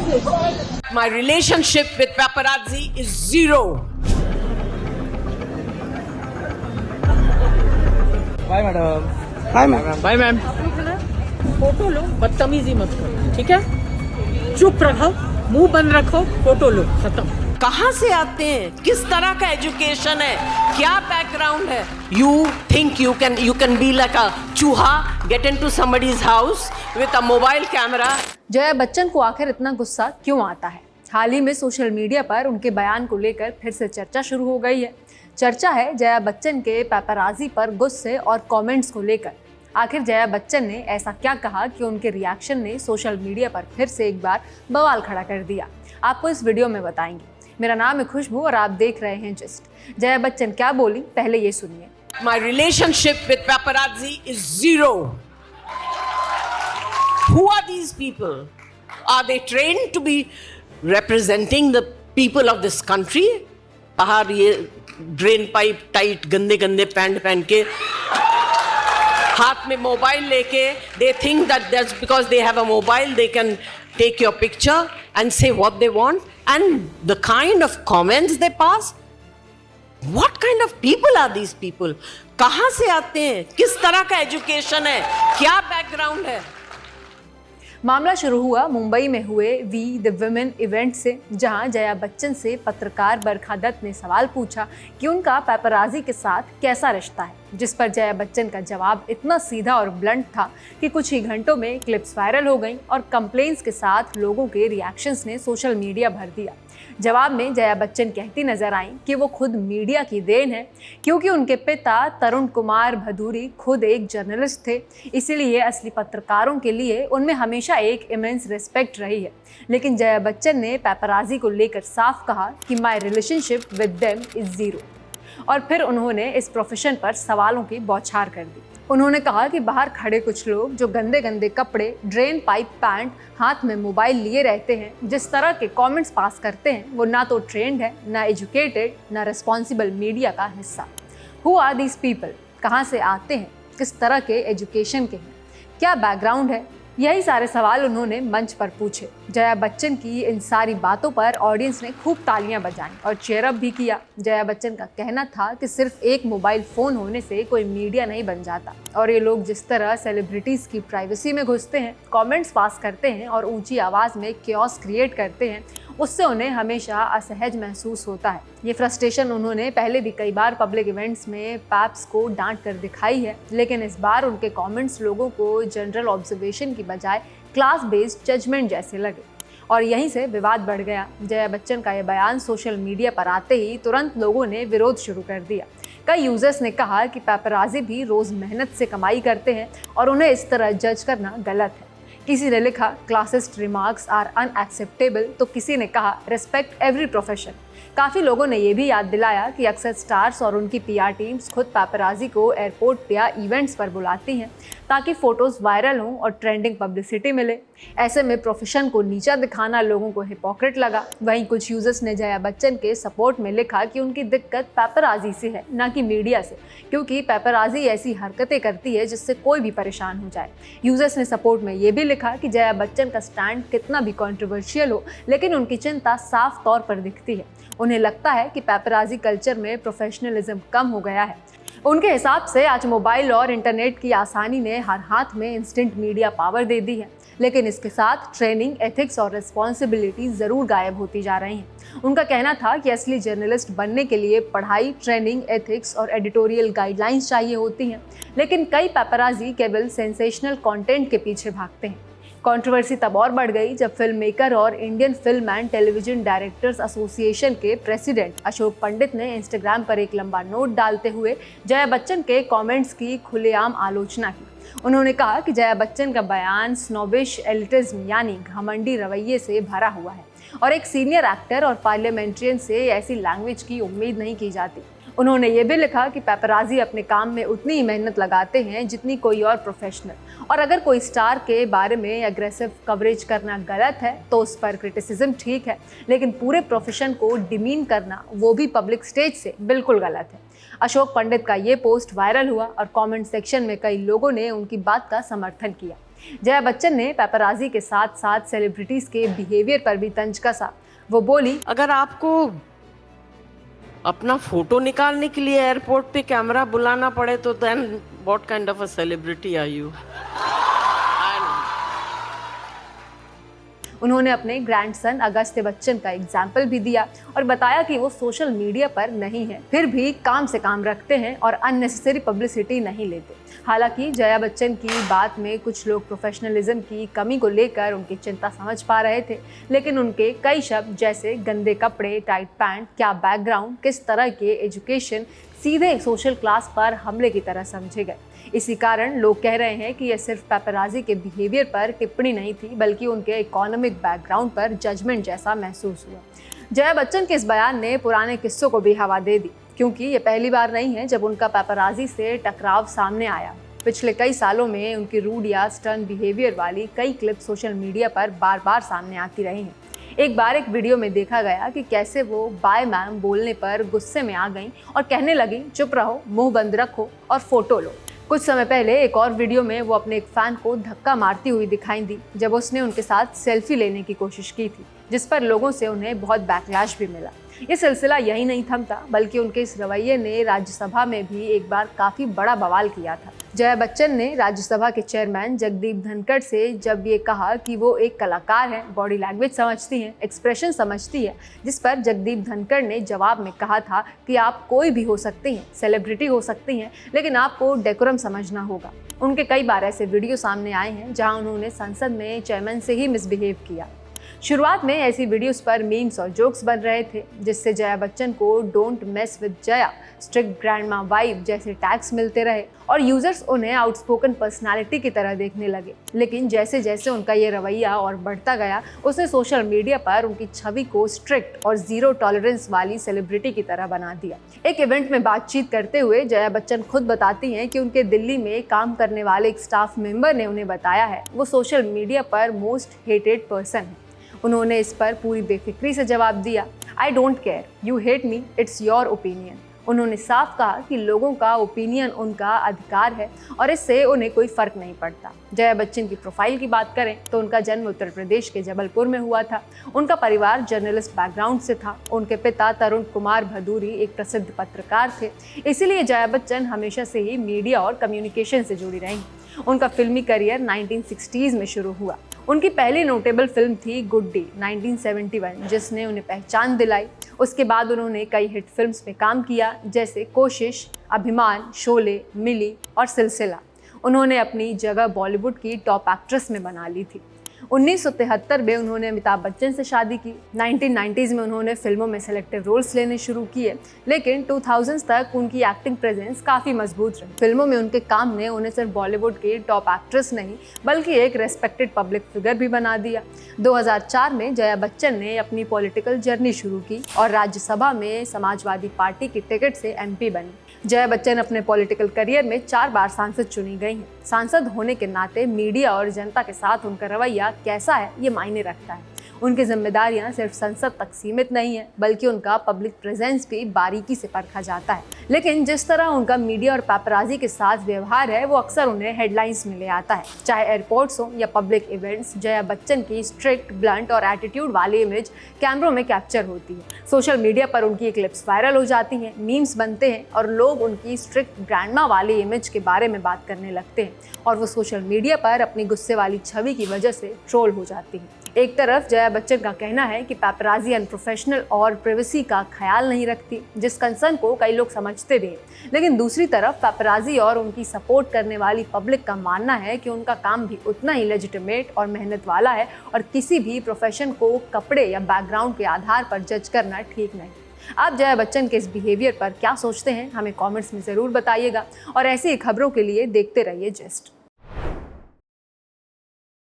My relationship with paparazzi is zero. Bye madam. Hi ma'am. Bye ma'am. Photo लो, बदतमीजी मत करो, ठीक है? चुप रहो, मुंह बंद रखो, फोटो लो, खत्म। कहाँ से आते हैं, किस तरह का एजुकेशन है, क्या बैकग्राउंड है? You think you can be like a चूहा, get into somebody's house with a mobile camera. Jaya Bachchan को आखिर इतना गुस्सा क्यों आता है? हाल ही में सोशल मीडिया पर उनके बयान को लेकर फिर से चर्चा शुरू हो गई है। चर्चा है जया बच्चन के पेपराजी पर गुस्से और कमेंट्स को लेकर। आखिर जया बच्चन ने ऐसा क्या कहा कि उनके रिएक्शन ने सोशल मीडिया पर फिर से एक बार बवाल खड़ा कर दिया? आपको इस वीडियो में बताएंगे। मेरा नाम है खुशबू और आप देख रहे हैं जस्ट। जया बच्चन क्या बोली, पहले ये सुनिए। My relationship with paparazzi is zero. Who are these people? Are they trained to be representing the people of this country? बाहर ये ड्रेन पाइप टाइट गंदे गंदे पैंट पहन के, हाथ में मोबाइल लेके, they think that that's because they have a mobile they can take your picture and say what they want, and the kind of comments they pass. What kind of people are these people? कहाँ से आते हैं, किस तरह का education है, क्या background है? मामला शुरू हुआ मुंबई में हुए वी द वुमेन इवेंट से, जहां जया बच्चन से पत्रकार बरखा दत्त ने सवाल पूछा कि उनका पेपराजी के साथ कैसा रिश्ता है, जिस पर जया बच्चन का जवाब इतना सीधा और ब्लंट था कि कुछ ही घंटों में क्लिप्स वायरल हो गईं और कंप्लेंट्स के साथ लोगों के रिएक्शंस ने सोशल मीडिया भर दिया। जवाब में जया बच्चन कहती नजर आईं कि वो खुद मीडिया की देन है, क्योंकि उनके पिता तरुण कुमार भदूरी खुद एक जर्नलिस्ट थे, इसीलिए असली पत्रकारों के लिए उनमें हमेशा एक इमेंस रिस्पेक्ट रही है। लेकिन जया बच्चन ने पेपराजी को लेकर साफ कहा कि my relationship with them is zero, और फिर उन्होंने इस प्रोफेशन पर सवालों की बौछार कर दी। उन्होंने कहा कि बाहर खड़े कुछ लोग जो गंदे गंदे कपड़े, ड्रेन पाइप पैंट, हाथ में मोबाइल लिए रहते हैं, जिस तरह के कमेंट्स पास करते हैं, वो ना तो ट्रेंड है, ना एजुकेटेड, ना रिस्पॉन्सिबल मीडिया का हिस्सा। Who are these people? कहाँ से आते हैं, किस तरह के एजुकेशन के हैं, क्या बैकग्राउंड है? यही सारे सवाल उन्होंने मंच पर पूछे। जया बच्चन की इन सारी बातों पर ऑडियंस ने खूब तालियां बजाईं और चीयर अप भी किया। जया बच्चन का कहना था कि सिर्फ एक मोबाइल फ़ोन होने से कोई मीडिया नहीं बन जाता, और ये लोग जिस तरह सेलिब्रिटीज़ की प्राइवेसी में घुसते हैं, कमेंट्स पास करते हैं और ऊंची आवाज़ में क्योस क्रिएट करते हैं, उससे उन्हें हमेशा असहज महसूस होता है। ये फ्रस्ट्रेशन उन्होंने पहले भी कई बार पब्लिक इवेंट्स में पैप्स को डांट कर दिखाई है, लेकिन इस बार उनके कमेंट्स लोगों को जनरल ऑब्जर्वेशन की बजाय क्लास बेस्ड जजमेंट जैसे लगे, और यहीं से विवाद बढ़ गया। जया बच्चन का यह बयान सोशल मीडिया पर आते ही तुरंत लोगों ने विरोध शुरू कर दिया। कई यूजर्स ने कहा कि पेपराजी भी रोज़ मेहनत से कमाई करते हैं और उन्हें इस तरह जज करना गलत है। किसी ने लिखा क्लासिस्ट रिमार्क्स आर अनएक्सेप्टेबल, तो किसी ने कहा रिस्पेक्ट एवरी प्रोफेशन। काफ़ी लोगों ने यह भी याद दिलाया कि अक्सर स्टार्स और उनकी पीआर टीम्स खुद पेपराजी को एयरपोर्ट या इवेंट्स पर बुलाती हैं ताकि फ़ोटोज़ वायरल हों और ट्रेंडिंग पब्लिसिटी मिले। ऐसे में प्रोफेशन को नीचा दिखाना लोगों को हिपोक्रेट लगा। वहीं कुछ यूजर्स ने जया बच्चन के सपोर्ट में लिखा कि उनकी दिक्कत पेपराजी से है, ना कि मीडिया से, क्योंकि पेपराजी ऐसी हरकतें करती है जिससे कोई भी परेशान हो जाए। यूजर्स ने सपोर्ट में ये भी लिखा कि जया बच्चन का स्टैंड कितना भी कॉन्ट्रोवर्शियल हो, लेकिन उनकी चिंता साफ तौर पर दिखती है। उन्हें लगता है कि पेपराजी कल्चर में प्रोफेशनलिज्म कम हो गया है। उनके हिसाब से आज मोबाइल और इंटरनेट की आसानी ने हर हाथ में इंस्टेंट मीडिया पावर दे दी है, लेकिन इसके साथ ट्रेनिंग, एथिक्स और रिस्पॉन्सिबिलिटी ज़रूर गायब होती जा रही हैं। उनका कहना था कि असली जर्नलिस्ट बनने के लिए पढ़ाई, ट्रेनिंग, एथिक्स और एडिटोरियल गाइडलाइंस चाहिए होती हैं, लेकिन कई पेपराजी केवल सेंसेशनल कंटेंट के पीछे भागते हैं। कंट्रोवर्सी तब और बढ़ गई जब फिल्म मेकर और Indian film and television directors association के प्रेसिडेंट अशोक पंडित ने इंस्टाग्राम पर एक लंबा नोट डालते हुए जया बच्चन के कमेंट्स की खुलेआम आलोचना की। उन्होंने कहा कि जया बच्चन का बयान स्नोबिश एलिटिज्म यानी घमंडी रवैये से भरा हुआ है और एक सीनियर एक्टर और पार्लियामेंट्रियन से ऐसी लैंग्वेज की उम्मीद नहीं की जाती। उन्होंने ये भी लिखा कि पेपराजी अपने काम में उतनी ही मेहनत लगाते हैं जितनी कोई और प्रोफेशनल, और अगर कोई स्टार के बारे में एग्रेसिव कवरेज करना गलत है तो उस पर क्रिटिसिज्म ठीक है, लेकिन पूरे प्रोफेशन को डिमीन करना, वो भी पब्लिक स्टेज से, बिल्कुल गलत है। अशोक पंडित का ये पोस्ट वायरल हुआ और कमेंट सेक्शन में कई लोगों ने उनकी बात का समर्थन किया। जया बच्चन ने पेपराजी के साथ साथ सेलिब्रिटीज के बिहेवियर पर भी तंज कसा। वो बोली, अगर आपको अपना फोटो निकालने के लिए एयरपोर्ट पे कैमरा बुलाना पड़े तो then what kind of a celebrity are you? उन्होंने अपने ग्रैंडसन अगस्त्य बच्चन का एग्जाम्पल भी दिया और बताया कि वो सोशल मीडिया पर नहीं है, फिर भी काम से काम रखते हैं और अननेसेसरी पब्लिसिटी नहीं लेते। हालांकि जया बच्चन की बात में कुछ लोग प्रोफेशनलिज्म की कमी को लेकर उनकी चिंता समझ पा रहे थे, लेकिन उनके कई शब्द जैसे गंदे कपड़े, टाइट पैंट, क्या बैकग्राउंड, किस तरह के एजुकेशन सीधे सोशल क्लास पर हमले की तरह समझे गए। इसी कारण लोग कह रहे हैं कि यह सिर्फ पेपराजी के बिहेवियर पर टिप्पणी नहीं थी, बल्कि उनके इकोनॉमिक बैकग्राउंड पर जजमेंट जैसा महसूस हुआ। जया बच्चन के इस बयान ने पुराने किस्सों को भी हवा दे दी, क्योंकि ये पहली बार नहीं है जब उनका पेपराजी से टकराव सामने आया। पिछले कई सालों में उनकी रूड या स्टर्न बिहेवियर वाली कई क्लिप सोशल मीडिया पर बार बार सामने आती रही हैं। एक बार एक वीडियो में देखा गया कि कैसे वो बाय मैम बोलने पर गुस्से में आ गईं और कहने लगी, चुप रहो, मुंह बंद रखो और फोटो लो। कुछ समय पहले एक और वीडियो में वो अपने एक फैन को धक्का मारती हुई दिखाई दी जब उसने उनके साथ सेल्फी लेने की कोशिश की थी, जिस पर लोगों से उन्हें बहुत बैकलैश भी मिला। ये सिलसिला यही नहीं थमता, बल्कि उनके इस रवैये ने राज्यसभा में भी एक बार काफी बड़ा बवाल किया था। जया बच्चन ने राज्यसभा के चेयरमैन जगदीप धनखड़ से जब ये कहा कि वो एक कलाकार हैं, बॉडी लैंग्वेज समझती हैं, एक्सप्रेशन समझती है, जिस पर जगदीप धनखड़ ने जवाब में कहा था कि आप कोई भी हो सकती हैं, सेलिब्रिटी हो सकती हैं, लेकिन आपको डेकोरम समझना होगा। उनके कई बार ऐसे वीडियो सामने आए हैं जहां उन्होंने संसद में चेयरमैन से ही मिसबिहेव किया। शुरुआत में ऐसी वीडियोस पर मीम्स और जोक्स बन रहे थे, जिससे जया बच्चन को don't mess with Jaya, strict grandma wife जैसे टैग्स मिलते रहे और यूजर्स उन्हें आउटस्पोकन पर्सनालिटी की तरह देखने लगे। लेकिन जैसे जैसे उनका ये रवैया और बढ़ता गया, उसने सोशल मीडिया पर उनकी छवि को स्ट्रिक्ट और जीरो टॉलरेंस वाली सेलिब्रिटी की तरह बना दिया। एक इवेंट में बातचीत करते हुए जया बच्चन खुद बताती हैं कि उनके दिल्ली में काम करने वाले एक स्टाफ मेंबर ने उन्हें बताया है वो सोशल मीडिया पर मोस्ट हेटेड पर्सन है। उन्होंने इस पर पूरी बेफिक्री से जवाब दिया, I don't care, you hate me, it's your opinion. उन्होंने साफ कहा कि लोगों का ओपिनियन उनका अधिकार है और इससे उन्हें कोई फर्क नहीं पड़ता। जया बच्चन की प्रोफाइल की बात करें तो उनका जन्म उत्तर प्रदेश के जबलपुर में हुआ था। उनका परिवार जर्नलिस्ट बैकग्राउंड से था। उनके पिता तरुण कुमार भदूरी एक प्रसिद्ध पत्रकार थे, इसीलिए जया बच्चन हमेशा से ही मीडिया और कम्युनिकेशन से जुड़ी रहीं। उनका फिल्मी करियर 1960s में शुरू हुआ। उनकी पहली नोटेबल फिल्म थी गुड डे 1971, जिसने उन्हें पहचान दिलाई। उसके बाद उन्होंने कई हिट फिल्म्स में काम किया, जैसे कोशिश, अभिमान, शोले, मिली और सिलसिला। उन्होंने अपनी जगह बॉलीवुड की टॉप एक्ट्रेस में बना ली थी। 1973 में उन्होंने अमिताभ बच्चन से शादी की। 1990s में उन्होंने फिल्मों में सेलेक्टिव रोल्स लेने शुरू किए, लेकिन 2000s तक उनकी एक्टिंग प्रेजेंस काफ़ी मजबूत रही। फिल्मों में उनके काम ने उन्हें सिर्फ बॉलीवुड की टॉप एक्ट्रेस नहीं, बल्कि एक रेस्पेक्टेड पब्लिक फिगर भी बना दिया। 2004 में जया बच्चन ने अपनी पॉलिटिकल जर्नी शुरू की और राज्यसभा में समाजवादी पार्टी की टिकट से MP बनी। जया बच्चन अपने पॉलिटिकल करियर में 4 बार सांसद चुनी गई हैं। सांसद होने के नाते मीडिया और जनता के साथ उनका रवैया कैसा है ये मायने रखता है। उनकी जिम्मेदारियां सिर्फ संसद तक सीमित नहीं है, बल्कि उनका पब्लिक प्रेजेंस भी बारीकी से परखा जाता है। लेकिन जिस तरह उनका मीडिया और पेपराजी के साथ व्यवहार है, वो अक्सर उन्हें हेडलाइंस में ले आता है। चाहे एयरपोर्ट्स हो या पब्लिक इवेंट्स, जया बच्चन की स्ट्रिक्ट, ब्लंट और एटीट्यूड वाली इमेज कैमरों में कैप्चर होती है। सोशल मीडिया पर उनकी क्लिप्स वायरल हो जाती हैं, मीम्स बनते हैं और लोग उनकी स्ट्रिक्ट ग्रैंडमा वाली इमेज के बारे में बात करने लगते हैं और वो सोशल मीडिया पर अपनी गुस्से वाली छवि की वजह से ट्रोल हो जाती है। एक तरफ जया बच्चन का कहना है कि पेपराजी अनप्रोफेशनल और प्राइवेसी का ख्याल नहीं रखती, जिस कंसर्न को कई लोग समझते भी हैं, लेकिन दूसरी तरफ पेपराजी और उनकी सपोर्ट करने वाली पब्लिक का मानना है कि उनका काम भी उतना ही लेजिटिमेट और मेहनत वाला है और किसी भी प्रोफेशन को कपड़े या बैकग्राउंड के आधार पर जज करना ठीक नहीं। आप जया बच्चन के इस बिहेवियर पर क्या सोचते हैं, हमें कमेंट्स में ज़रूर बताइएगा और ऐसी खबरों के लिए देखते रहिए जस्ट।